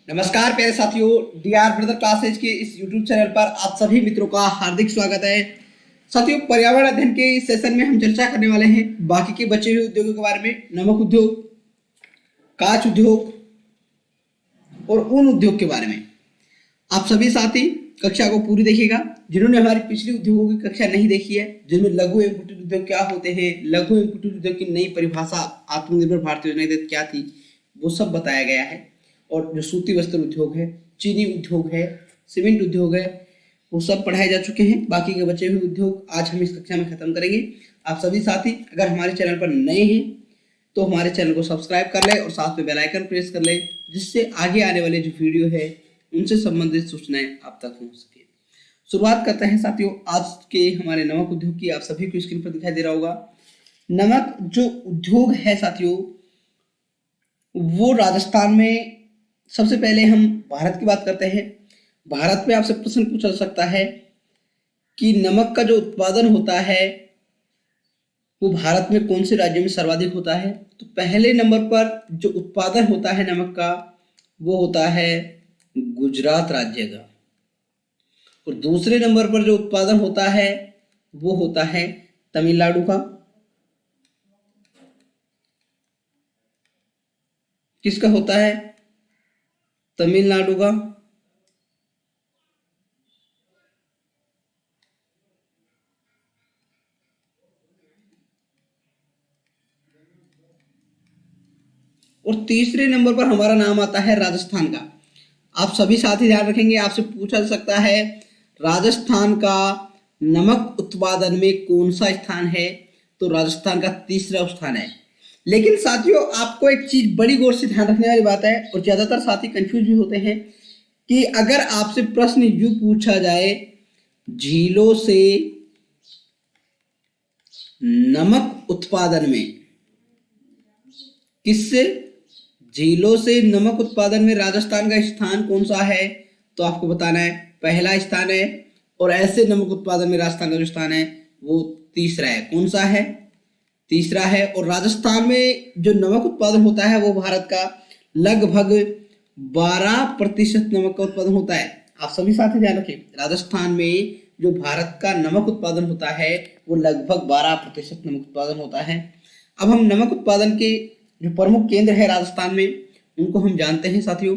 नमस्कार प्यारे साथियों, डीआर ब्रदर क्लासेज के इस यूट्यूब चैनल पर आप सभी मित्रों का हार्दिक स्वागत है। साथियों, पर्यावरण अध्ययन के इस सेशन में हम चर्चा करने वाले हैं बाकी के बचे हुए उद्योगों के बारे में। नमक उद्योग, कांच उद्योग और ऊन उद्योग के बारे में। आप सभी साथी कक्षा को पूरी देखिएगा। जिन्होंने हमारी पिछली उद्योगों की कक्षा नहीं देखी है, जिनमें लघु एवं कुटीर उद्योग क्या होते हैं, लघु एवं कुटीर उद्योग की नई परिभाषा आत्मनिर्भर भारत योजना के तहत क्या थी, वो सब बताया गया है। और जो सूती वस्त्र उद्योग है, चीनी उद्योग है, सीमेंट उद्योग है, वो सब पढ़ाए जा चुके हैं। बाकी के बचे हुए उद्योग आज हम इस कक्षा में खत्म करेंगे। आप सभी साथी अगर हमारे चैनल पर नए हैं तो हमारे चैनल को सब्सक्राइब कर ले और साथ में बेल आइकन प्रेस कर ले, जिससे आगे आने वाले जो वीडियो है उनसे संबंधित सूचनाएं आप तक पहुंच सके। शुरुआत करते हैं साथियों आज के हमारे नमक उद्योग की। आप सभी को स्क्रीन पर दिखाई दे रहा होगा। नमक जो उद्योग है साथियों, वो राजस्थान में। सबसे पहले हम भारत की बात करते हैं। भारत में आपसे प्रश्न पूछा जा सकता है कि नमक का जो उत्पादन होता है वो भारत में कौन से राज्य में सर्वाधिक होता है। तो पहले नंबर पर जो उत्पादन होता है नमक का वो होता है गुजरात राज्य का, और दूसरे नंबर पर जो उत्पादन होता है वो होता है तमिलनाडु का। किसका होता है? तमिलनाडु का। और तीसरे नंबर पर हमारा नाम आता है राजस्थान का। आप सभी साथी ध्यान रखेंगे, आपसे पूछा जा सकता है राजस्थान का नमक उत्पादन में कौन सा स्थान है। तो राजस्थान का तीसरा स्थान है। लेकिन साथियों आपको एक चीज बड़ी गौर से ध्यान रखने वाली बात है, और ज्यादातर साथी कंफ्यूज भी होते हैं कि अगर आपसे प्रश्न यूं पूछा जाए झीलों से नमक उत्पादन में, किससे? झीलों से नमक उत्पादन में राजस्थान का स्थान कौन सा है, तो आपको बताना है पहला स्थान है। और ऐसे नमक उत्पादन में राजस्थान का जो स्थान है वो तीसरा है। कौन सा है? तीसरा है। और राजस्थान में जो नमक उत्पादन होता है वो भारत का लगभग 12% नमक का उत्पादन होता है। आप सभी साथी ध्यान रखें, राजस्थान में जो भारत का नमक उत्पादन होता है वो लगभग 12% नमक उत्पादन होता है। अब हम नमक उत्पादन के जो प्रमुख केंद्र है राजस्थान में उनको हम जानते हैं साथियों।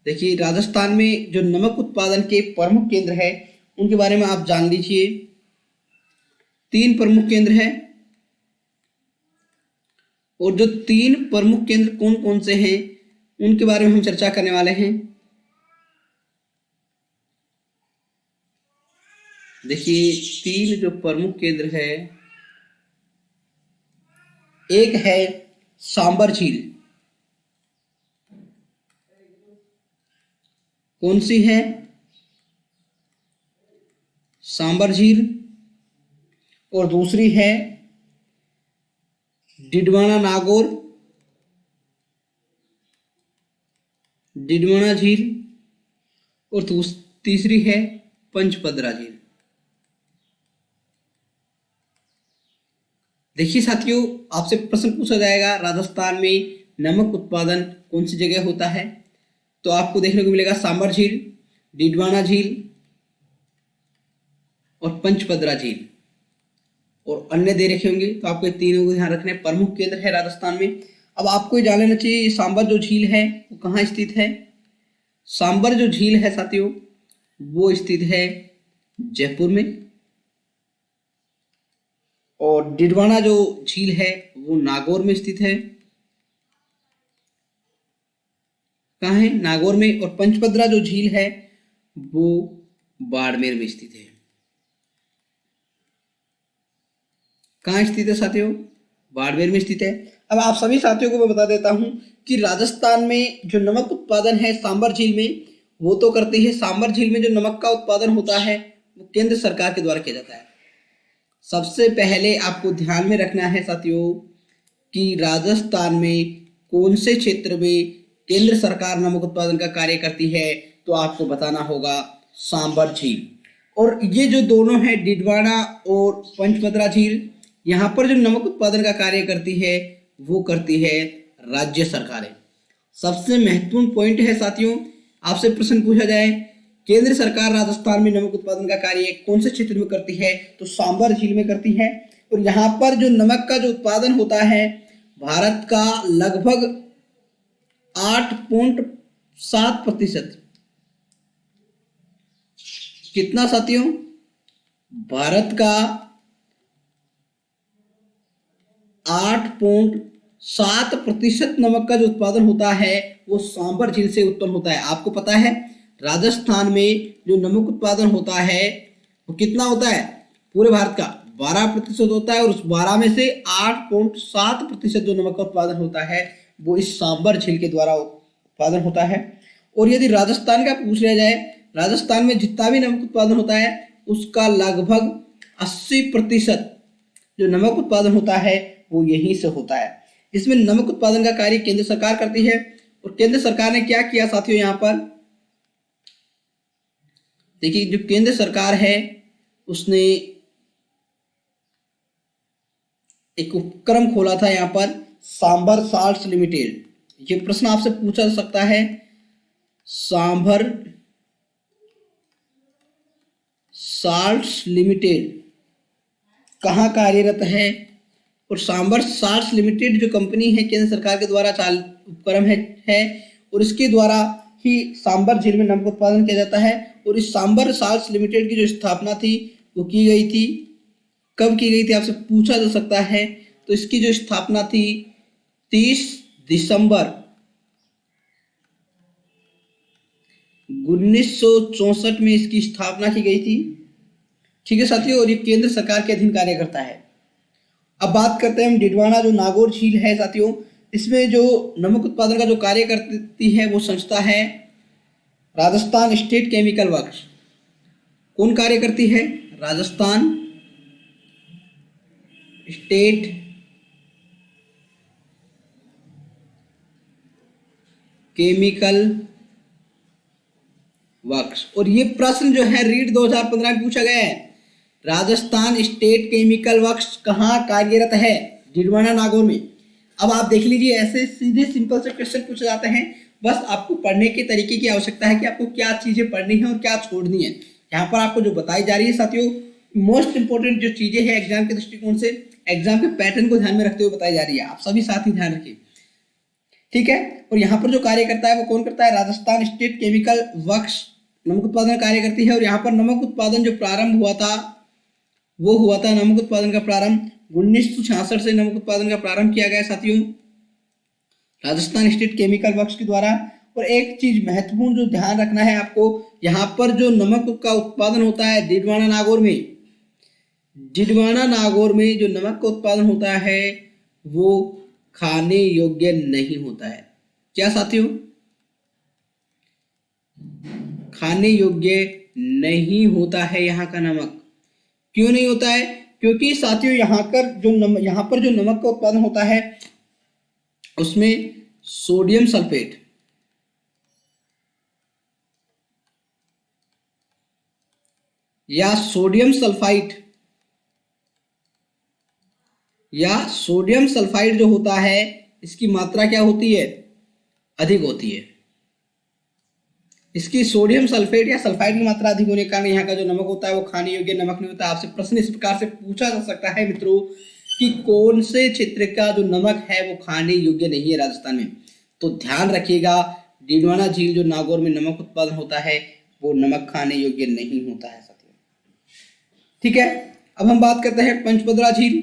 देखिए, राजस्थान में जो नमक उत्पादन के प्रमुख केंद्र है उनके बारे में आप जान लीजिए। 3 प्रमुख केंद्र हैं, और जो 3 प्रमुख केंद्र कौन कौन से हैं उनके बारे में हम चर्चा करने वाले हैं। देखिए, 3 जो प्रमुख केंद्र है, एक है सांबर झील। कौन सी है? सांबर झील। और दूसरी है डिडवाना नागौर, डिडवाना झील। और तीसरी है पंचपदरा झील। देखिए साथियों, आपसे प्रश्न पूछा जाएगा राजस्थान में नमक उत्पादन कौन सी जगह होता है, तो आपको देखने को मिलेगा सांबर झील, डिडवाना झील और पंचपदरा झील। और अन्य दे रखे होंगे, तो आपको तीनों को ध्यान रखने। प्रमुख केंद्र है राजस्थान में। अब आपको ये जान लेना चाहिए सांबर जो झील है वो कहाँ स्थित है। सांबर जो झील है साथियों वो स्थित है जयपुर में। और डिडवाना जो झील है वो नागौर में स्थित है। कहाँ है? नागौर में। और पंचपदरा जो झील है वो बाड़मेर में स्थित है। कहाँ स्थित है साथियों? बाड़मेर में स्थित है। अब आप सभी साथियों को मैं बता देता हूं कि राजस्थान में जो नमक उत्पादन है सांबर झील में वो तो करती है। सांबर झील में जो नमक का उत्पादन होता है वो केंद्र सरकार के द्वारा किया जाता है। सबसे पहले आपको ध्यान में रखना है साथियों कि राजस्थान में कौन से क्षेत्र में केंद्र सरकार नमक उत्पादन का कार्य करती है, तो आपको बताना होगा सांबर झील। और ये जो दोनों है डिडवाना और पंचपदरा झील, यहाँ पर जो नमक उत्पादन का कार्य करती है वो करती है राज्य सरकारें। सबसे महत्वपूर्ण पॉइंट है साथियों, आपसे प्रश्न पूछा जाए केंद्र सरकार राजस्थान में नमक उत्पादन का कार्य कौन से क्षेत्र में करती है, तो सांबर झील में करती है। और यहाँ पर जो नमक का जो उत्पादन होता है भारत का लगभग 8.7%। कितना साथियों? भारत का 8.7% नमक का जो उत्पादन होता है वो सांबर झील से उत्पन्न होता है। आपको पता है राजस्थान में जो नमक उत्पादन होता है वो कितना होता है? पूरे भारत का 12% होता है और उस 12 में से 8.7% जो नमक का उत्पादन होता है वो इस सांबर झील के द्वारा उत्पादन होता है। और यदि राजस्थान का पूछ लिया जाए, राजस्थान में जितना भी नमक उत्पादन होता है उसका लगभग 80% जो नमक उत्पादन होता है वो यहीं से होता है। इसमें नमक उत्पादन का कार्य केंद्र सरकार करती है। और केंद्र सरकार ने क्या किया साथियों, यहाँ पर देखिए जो केंद्र सरकार है उसने एक उपक्रम खोला था यहाँ पर, सांभर साल्ट्स लिमिटेड। ये प्रश्न आपसे पूछा जा सकता है, सांभर साल्ट्स लिमिटेड कहाँ कार्यरत है? और सांभर साल्ट्स लिमिटेड जो कंपनी है केंद्र सरकार के द्वारा उपक्रम है और इसके द्वारा ही सांभर झील में नमक उत्पादन किया जाता है। और इस सांभर साल्ट्स लिमिटेड की जो स्थापना थी वो की गई थी, कब की गई थी आपसे पूछा जा सकता है। तो इसकी जो स्थापना थी 30 दिसंबर 1964 में इसकी स्थापना की गई थी। ठीक है साथियों, और ये केंद्र सरकार के अधीन कार्य करता है। अब बात करते हैं हम डिडवाना जो नागौर झील है साथियों, इसमें जो नमक उत्पादन का जो कार्य करती है वो संस्था है राजस्थान स्टेट केमिकल वर्क्स। कौन कार्य करती है? Rajasthan state chemical works. और ये प्रश्न जो है रीट 2015 में पूछा गया है, राजस्थान स्टेट केमिकल वर्क्स कहाँ कार्यरत है? डिडवाना नागौर में। अब आप देख लीजिए, ऐसे सीधे सिंपल से क्वेश्चन पूछे जाते हैं, बस आपको पढ़ने के तरीके की आवश्यकता है कि आपको क्या चीजें पढ़नी है और क्या छोड़नी है। यहाँ पर आपको जो बताई जा रही है साथियों, मोस्ट इंपोर्टेंट जो चीजें हैं एग्जाम के दृष्टिकोण से, एग्जाम के पैटर्न को ध्यान में रखते हुए बताई जा रही है। आप सभी साथ ही ध्यान रखिए, ठीक है। और यहाँ पर जो कार्य करता है वो कौन करता है? राजस्थान स्टेट केमिकल वर्क्स नमक उत्पादन कार्य करती है। और यहाँ पर नमक उत्पादन जो प्रारंभ हुआ था वो हुआ था, नमक उत्पादन का प्रारंभ 1966 से नमक उत्पादन का प्रारंभ किया गया साथियों राजस्थान स्टेट केमिकल वर्क्स के द्वारा। और एक चीज महत्वपूर्ण जो ध्यान रखना है आपको, यहाँ पर जो नमक का उत्पादन होता है डिडवाना नागौर में, डिडवाना नागौर में जो नमक का उत्पादन होता है वो खाने योग्य नहीं होता है। क्या साथियों? खाने योग्य नहीं होता है यहाँ का नमक। क्यों नहीं होता है? क्योंकि साथियों यहाँ पर जो नमक का उत्पादन होता है उसमें सोडियम सल्फेट या सोडियम सल्फाइड जो होता है इसकी मात्रा क्या होती है? अधिक होती है। इसकी सोडियम सल्फेट या सल्फाइड की मात्रा अधिक होने के कारण यहाँ का जो नमक होता है वो खाने योग्य नमक नहीं होता। आपसे प्रश्न इस प्रकार से पूछा जा सकता है मित्रों कि कौन से क्षेत्र का जो नमक है वो खाने योग्य नहीं है राजस्थान में। तो ध्यान रखिएगा, डिडवाना झील जो नागौर में नमक उत्पादन होता है वो नमक खाने योग्य नहीं होता है साथियों। ठीक है, अब हम बात करते हैं पंचपदरा झील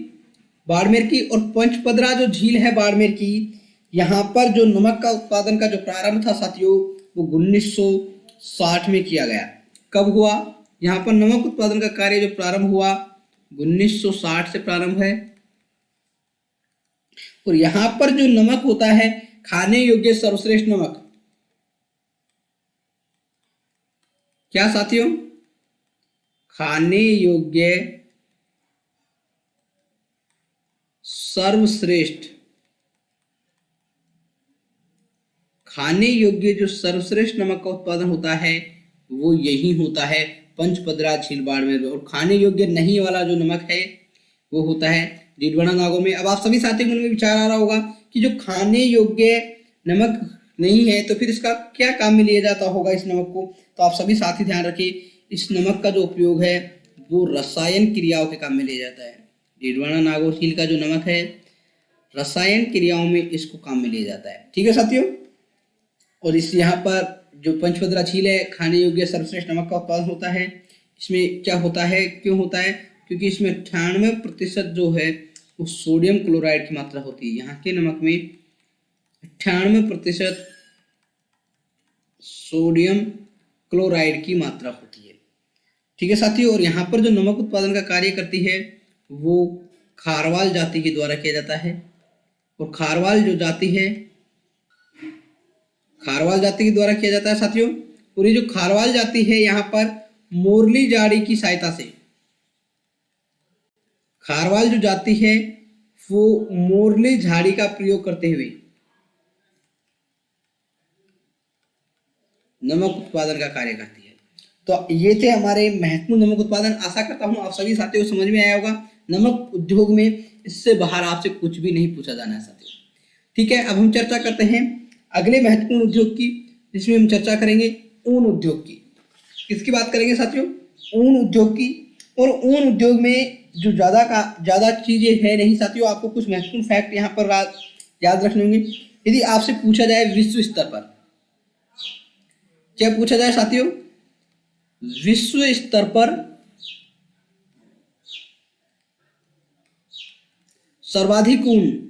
बाड़मेर की। और पंचपदरा जो झील है बाड़मेर की, यहाँ पर जो नमक का उत्पादन का जो प्रारंभ था साथियों वो 1960 में किया गया। कब हुआ? यहाँ पर नमक उत्पादन का कार्य जो प्रारंभ हुआ 1960 से प्रारंभ है। और यहाँ पर जो नमक होता है खाने योग्य सर्वश्रेष्ठ नमक, क्या साथियों? खाने योग्य सर्वश्रेष्ठ, खाने योग्य जो सर्वश्रेष्ठ नमक का उत्पादन होता है वो यही होता है पंचपदरा झील बाड़मेर में। और खाने योग्य नहीं वाला जो नमक है वो होता है डिडवाना नागौर में। अब आप सभी साथियों के मन में विचार आ रहा होगा कि जो खाने योग्य नमक नहीं है तो फिर इसका क्या काम में लिया जाता होगा इस नमक को? तो आप सभी साथी ध्यान रखिए, इस नमक का जो उपयोग है वो रसायन क्रियाओं के काम में लिया जाता है। डीडवाना नागरझील का जो नमक है रसायन क्रियाओं में इसको काम में लिया जाता है। ठीक है साथियों, और इस यहाँ पर जो पंचभद्रा झील है खाने योग्य सर्वश्रेष्ठ नमक का उत्पादन होता है। इसमें क्या होता है, क्यों होता है? क्योंकि इसमें 98% जो है वो सोडियम क्लोराइड की मात्रा होती है। यहाँ के नमक में 98% सोडियम क्लोराइड की मात्रा होती है। ठीक है साथियों, और यहाँ पर जो नमक उत्पादन का कार्य करती है वो खारवाल जाति के द्वारा किया जाता है। और खारवाल जो जाति है खारवाल जाति के द्वारा किया जाता है साथियों। और ये जो खारवाल जाति है यहाँ पर मोरली झाड़ी की सहायता से, खारवाल जो जाति है वो मोरली झाड़ी का प्रयोग करते हुए नमक उत्पादन का कार्य करती है। तो ये थे हमारे महत्वपूर्ण नमक उत्पादन। आशा करता हूं आप सभी साथियों को समझ में आया होगा। नमक उद्योग में इससे बाहर आपसे कुछ भी नहीं पूछा जाना है साथियों। ठीक है, अब हम चर्चा करते हैं अगले महत्वपूर्ण उद्योग की, जिसमें हम चर्चा करेंगे ऊन उद्योग की। किसकी बात करेंगे साथियों? ऊन उद्योग की। और ऊन उद्योग में जो ज्यादा चीजें है नहीं साथियों, आपको कुछ महत्वपूर्ण फैक्ट यहाँ पर याद रखने होंगे। यदि आपसे पूछा जाए विश्व स्तर पर, क्या पूछा जाए साथियों? विश्व स्तर पर सर्वाधिक ऊन,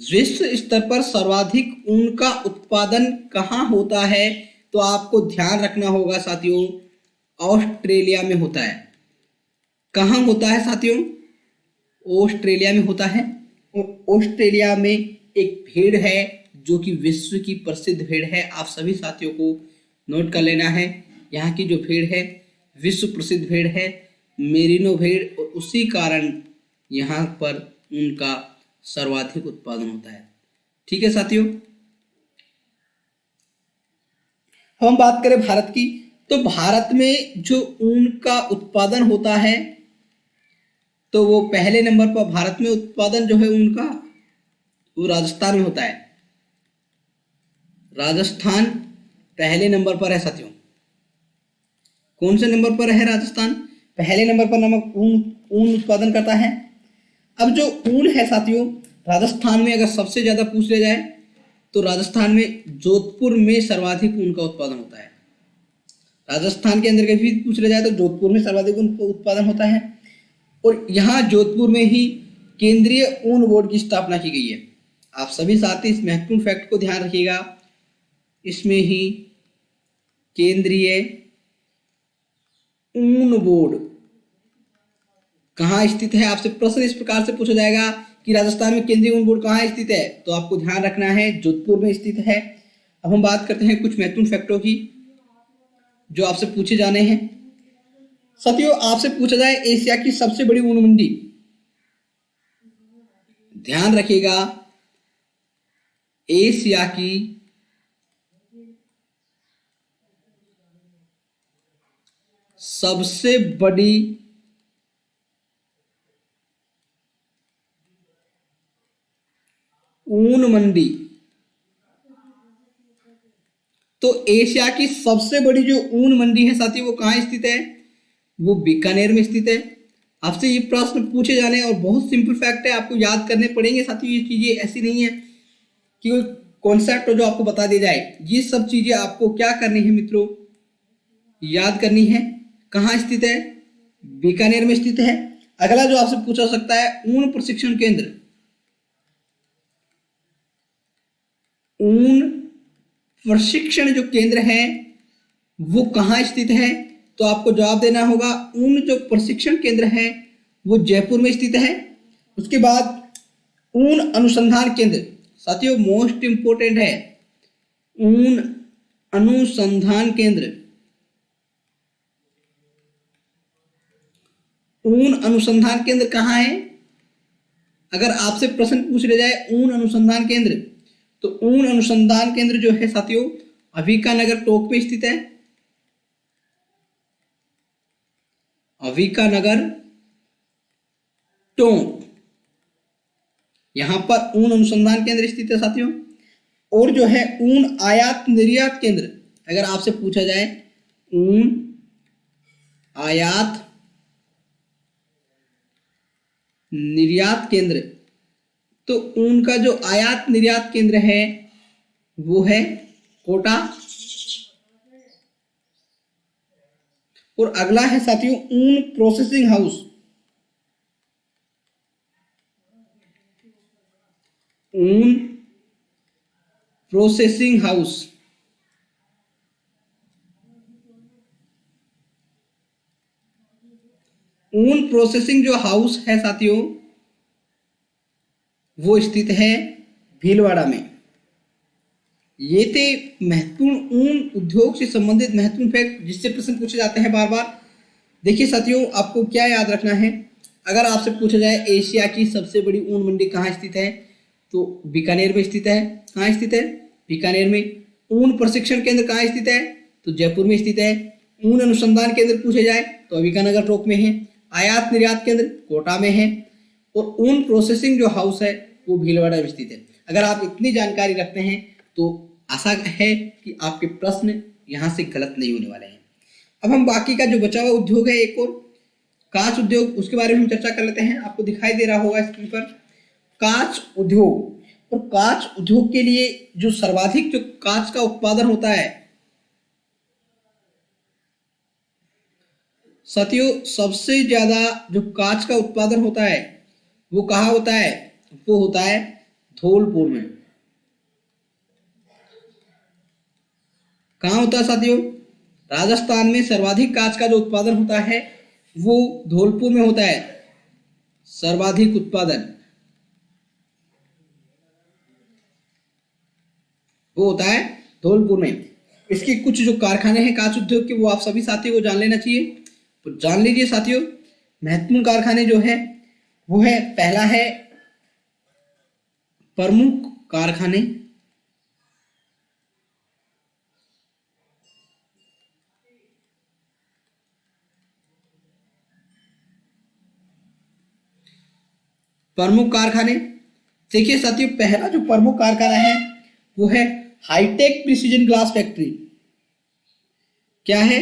विश्व स्तर पर सर्वाधिक ऊन का उत्पादन कहाँ होता है? तो आपको ध्यान रखना होगा साथियों, ऑस्ट्रेलिया में होता है। कहाँ होता है साथियों? ऑस्ट्रेलिया में होता है। और ऑस्ट्रेलिया में एक भेड़ है जो कि विश्व की प्रसिद्ध भेड़ है। आप सभी साथियों को नोट कर लेना है, यहाँ की जो भेड़ है विश्व प्रसिद्ध भेड़ है, मेरिनो भेड़। और उसी कारण यहाँ पर उनका सर्वाधिक उत्पादन होता है। ठीक है साथियों, हम बात करें भारत की, तो भारत में जो ऊन का उत्पादन होता है तो वो पहले नंबर पर भारत में उत्पादन जो है ऊन का वो राजस्थान में होता है। राजस्थान पहले नंबर पर है साथियों। कौन से नंबर पर है राजस्थान? पहले नंबर पर नमक ऊन उत्पादन करता है। अब जो ऊन है साथियों, राजस्थान में अगर सबसे ज्यादा पूछ लिया जाए तो राजस्थान में जोधपुर में सर्वाधिक ऊन का उत्पादन होता है। राजस्थान के अंदर कभी पूछ लिया जाए तो जोधपुर में सर्वाधिक ऊन का उत्पादन होता है। और यहाँ जोधपुर में ही केंद्रीय ऊन बोर्ड की स्थापना की गई है। आप सभी साथी इस महत्वपूर्ण फैक्ट को ध्यान रखिएगा, इसमें ही केंद्रीय ऊन बोर्ड कहाँ स्थित है? आपसे प्रश्न इस प्रकार से पूछा जाएगा कि राजस्थान में केंद्रीय ऊन बोर्ड कहाँ स्थित है, तो आपको ध्यान रखना है जोधपुर में स्थित है। अब हम बात करते हैं कुछ महत्वपूर्ण फैक्टों की जो आपसे पूछे जाने हैं। साथियों, आपसे पूछा जाए एशिया की सबसे बड़ी ऊन मंडी, ध्यान रखिएगा, एशिया की सबसे बड़ी ऊन मंडी, तो एशिया की सबसे बड़ी जो ऊन मंडी है साथियों वो कहाँ स्थित है? वो बीकानेर में स्थित है। आपसे ये प्रश्न पूछे जाने और बहुत सिंपल फैक्ट है, आपको याद करने पड़ेंगे साथियों। ये चीजें ऐसी नहीं है कि कोई कॉन्सेप्ट जो आपको बता दिया जाए। ये सब चीजें आपको क्या करनी है मित्रों? याद करनी है। कहाँ स्थित है? बीकानेर में स्थित है। अगला जो आपसे पूछा सकता है ऊन प्रशिक्षण केंद्र, ऊन प्रशिक्षण जो केंद्र है वो कहाँ स्थित है? तो आपको जवाब देना होगा ऊन जो प्रशिक्षण केंद्र है वो जयपुर में स्थित है। उसके बाद ऊन अनुसंधान केंद्र, साथियों मोस्ट इंपोर्टेंट है, ऊन अनुसंधान केंद्र, ऊन अनुसंधान केंद्र कहाँ है? अगर आपसे प्रश्न पूछ लिया जाए ऊन अनुसंधान केंद्र, तो ऊन अनुसंधान केंद्र जो है साथियों अभिका-नगर टोंक में स्थित है। अभिका-नगर टोंक, यहां पर ऊन अनुसंधान केंद्र स्थित है साथियों। और जो है ऊन आयात निर्यात केंद्र, अगर आपसे पूछा जाए ऊन आयात निर्यात केंद्र, तो ऊन का जो आयात निर्यात केंद्र है वो है कोटा। और अगला है साथियों ऊन प्रोसेसिंग हाउस। ऊन प्रोसेसिंग हाउस, ऊन प्रोसेसिंग जो हाउस है साथियों वो स्थित है भीलवाड़ा में। ये थे महत्वपूर्ण ऊन उद्योग से संबंधित महत्वपूर्ण फैक्ट जिससे प्रश्न पूछे जाते हैं बार बार। देखिए साथियों, आपको क्या याद रखना है, अगर आपसे पूछा जाए एशिया की सबसे बड़ी ऊन मंडी कहाँ स्थित है, तो बीकानेर में स्थित है। कहाँ स्थित है? बीकानेर में। ऊन प्रशिक्षण केंद्र कहाँ स्थित है, तो जयपुर में स्थित है। ऊन अनुसंधान केंद्र पूछे जाए तो अंबिकानगर टोंक में है। आयात निर्यात केंद्र कोटा में है। और ऊन प्रोसेसिंग जो हाउस है वो भीलवाड़ा में स्थित है। अगर आप इतनी जानकारी रखते हैं तो आशा है कि आपके प्रश्न यहाँ से गलत नहीं होने वाले हैं। अब हम बाकी का जो बचा हुआ उद्योग है एक और कांच उद्योग, उसके बारे में हम चर्चा कर लेते हैं। आपको दिखाई दे रहा होगा स्क्रीन पर कांच उद्योग। और कांच उद्योग के लिए जो सर्वाधिक जो कांच का उत्पादन होता है साथियों, सबसे ज्यादा जो कांच का उत्पादन होता है वो कहाँ होता है, वो होता है धौलपुर में। कहाँ होता है साथियों? राजस्थान में सर्वाधिक कांच का जो उत्पादन होता है वो धौलपुर में होता है। सर्वाधिक उत्पादन वो होता है धौलपुर में। इसके कुछ जो कारखाने हैं कांच उद्योग के वो आप सभी साथियों को जान लेना चाहिए, तो जान लीजिए साथियों। महत्वपूर्ण कारखाने जो है वो है, पहला है प्रमुख कारखाने। प्रमुख कारखाने, देखिए साथियों पहला जो प्रमुख कारखाना है वो है हाईटेक प्रिसीजन ग्लास फैक्ट्री। क्या है?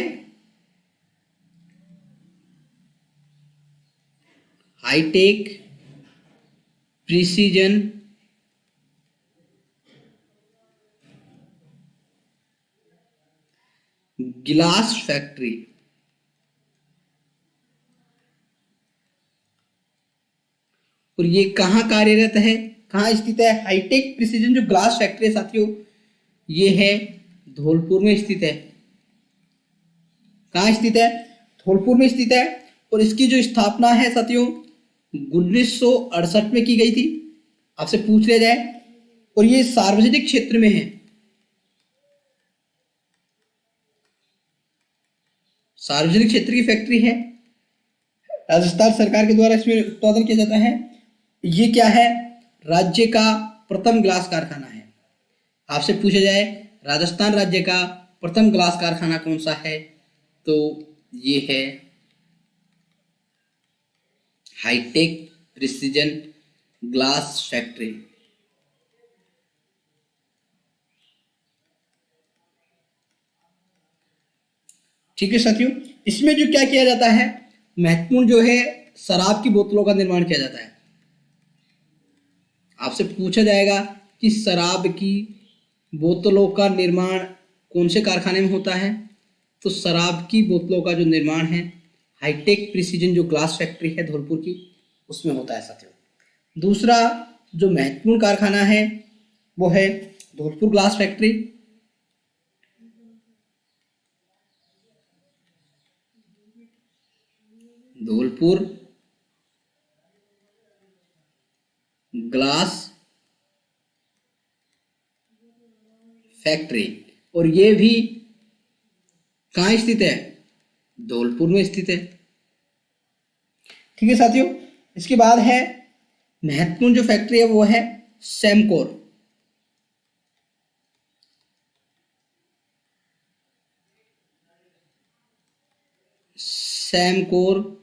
Hi tech precision glass factory. और ये कहाँ कार्यरत है, कहाँ स्थित है? हाईटेक प्रिसीजन जो ग्लास फैक्ट्री है साथियों ये है धौलपुर में स्थित है। कहाँ स्थित है? धौलपुर में स्थित है। और इसकी जो स्थापना है साथियों 1968 में की गई थी, आपसे पूछ लिया जाए। और ये सार्वजनिक क्षेत्र में है। सार्वजनिक क्षेत्र की फैक्ट्री है, राजस्थान सरकार के द्वारा इसमें उत्पादन किया जाता है। ये क्या है? राज्य का प्रथम ग्लास कारखाना है। आपसे पूछा जाए राजस्थान राज्य का प्रथम ग्लास कारखाना कौन सा है, तो ये है हाईटेक प्रिसीजन ग्लास फैक्ट्री। ठीक है साथियों, इसमें जो क्या किया जाता है, महत्वपूर्ण जो है शराब की बोतलों का निर्माण किया जाता है। आपसे पूछा जाएगा कि शराब की बोतलों का निर्माण कौन से कारखाने में होता है, तो शराब की बोतलों का जो निर्माण है हाईटेक प्रिसीजन जो ग्लास फैक्ट्री है धौलपुर की उसमें होता है साथियों। दूसरा जो महत्वपूर्ण कारखाना है वो है Dholpur glass factory. Dholpur glass factory, और ये भी कहाँ स्थित है? धौलपुर में स्थित है। ठीक है साथियों, इसके बाद है महत्वपूर्ण जो फैक्ट्री है वो है सेमकोर। Semcor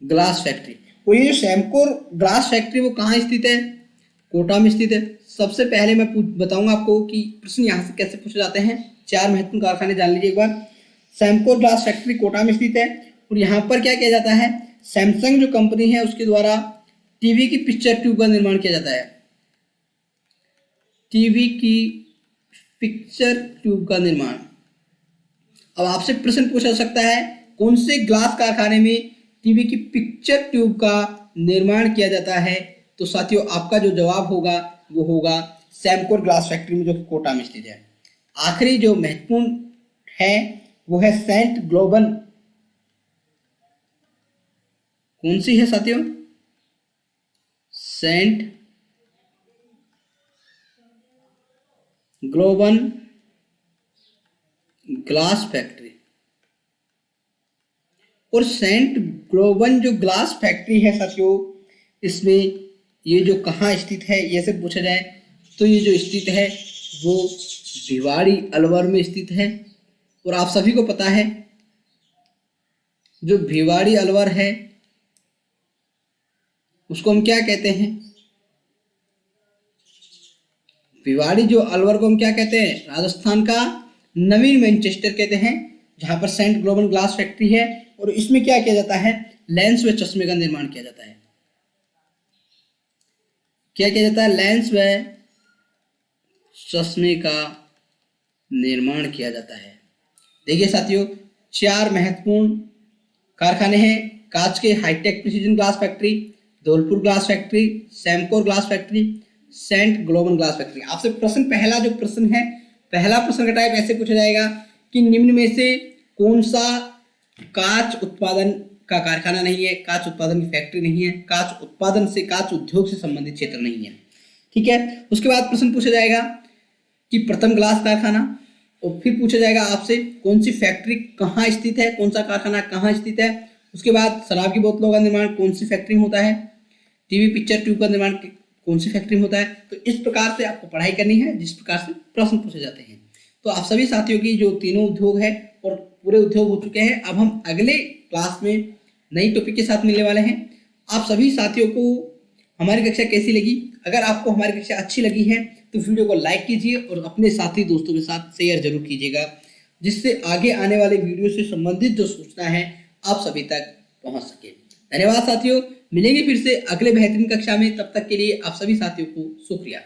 glass factory. और ये जो सैमकोर ग्लास फैक्ट्री वो कहाँ स्थित है? कोटा में स्थित है। सबसे पहले मैं बताऊंगा आपको कि प्रश्न यहाँ से कैसे पूछे जाते हैं। 4 महत्वपूर्ण कारखाने जान लीजिए एक बार। सैमकोर ग्लास फैक्ट्री कोटा में स्थित है और यहाँ पर क्या किया जाता है, सैमसंग जो कंपनी है उसके द्वारा टीवी की पिक्चर ट्यूब का निर्माण किया जाता है। टीवी की पिक्चर ट्यूब का निर्माण। अब आपसे प्रश्न पूछा जा सकता है कौन से ग्लास कारखाने में टीवी की पिक्चर ट्यूब का निर्माण किया जाता है? तो साथियों आपका जो जवाब होगा वो होगा सैमकोर ग्लास फैक्ट्री में, जो कोटा में स्थित है। आखिरी जो महत्वपूर्ण है वो है सेंट ग्लोबल। कौन सी है साथियों? Saint global glass factory. और सेंट ग्लोबल जो ग्लास फैक्ट्री है साथियों, इसमें ये जो कहाँ स्थित है ये से पूछा जाए तो ये जो स्थित है वो भिवाड़ी अलवर में स्थित है। और आप सभी को पता है जो भिवाड़ी अलवर है उसको हम क्या कहते हैं? भिवाड़ी जो अलवर को हम क्या कहते हैं? राजस्थान का नवीन मैनचेस्टर कहते हैं, जहां पर सेंट ग्लोबल ग्लास फैक्ट्री है। और इसमें क्या किया जाता है? लेंस व चश्मे का निर्माण किया जाता है। क्या किया जाता है? लेंस व चश्मे का निर्माण किया जाता है। देखिए साथियों 4 महत्वपूर्ण कारखाने हैं। कांच के hi-tech precision glass factory, Dholpur glass factory, Samcor glass factory, saint global glass factory. आपसे पहला जो प्रश्न है, पहला प्रश्न का टाइप ऐसे पूछा जाएगा कि निम्न में से कौन सा कांच उत्पादन का कारखाना नहीं है, कांच उत्पादन की फैक्ट्री नहीं है, कांच उत्पादन से, कांच उद्योग से संबंधित क्षेत्र नहीं है। ठीक है। उसके बाद प्रश्न पूछा जाएगा कि प्रथम ग्लास कारखाना, और फिर पूछा जाएगा आपसे कौन सी फैक्ट्री कहाँ स्थित है, कौन सा कारखाना कहाँ स्थित है। उसके बाद शराब की बोतलों का निर्माण कौन सी फैक्ट्री में होता है, टीवी पिक्चर ट्यूब का निर्माण कौन सी फैक्ट्री में होता है। तो इस प्रकार से आपको पढ़ाई करनी है जिस प्रकार से प्रश्न पूछे जाते हैं। तो आप सभी साथियों की जो तीनों उद्योग है और पूरे उद्योग हो चुके हैं। अब हम अगले क्लास में नई टॉपिक के साथ मिलने वाले हैं। आप सभी साथियों को हमारी कक्षा कैसी लगी? अगर आपको हमारी कक्षा अच्छी लगी है तो वीडियो को लाइक कीजिए और अपने साथी दोस्तों के साथ शेयर जरूर कीजिएगा, जिससे आगे आने वाले वीडियो से संबंधित जो सूचना है आप सभी तक पहुंच सके। धन्यवाद साथियों, मिलेंगे फिर से अगले बेहतरीन कक्षा में। तब तक के लिए आप सभी साथियों को शुक्रिया।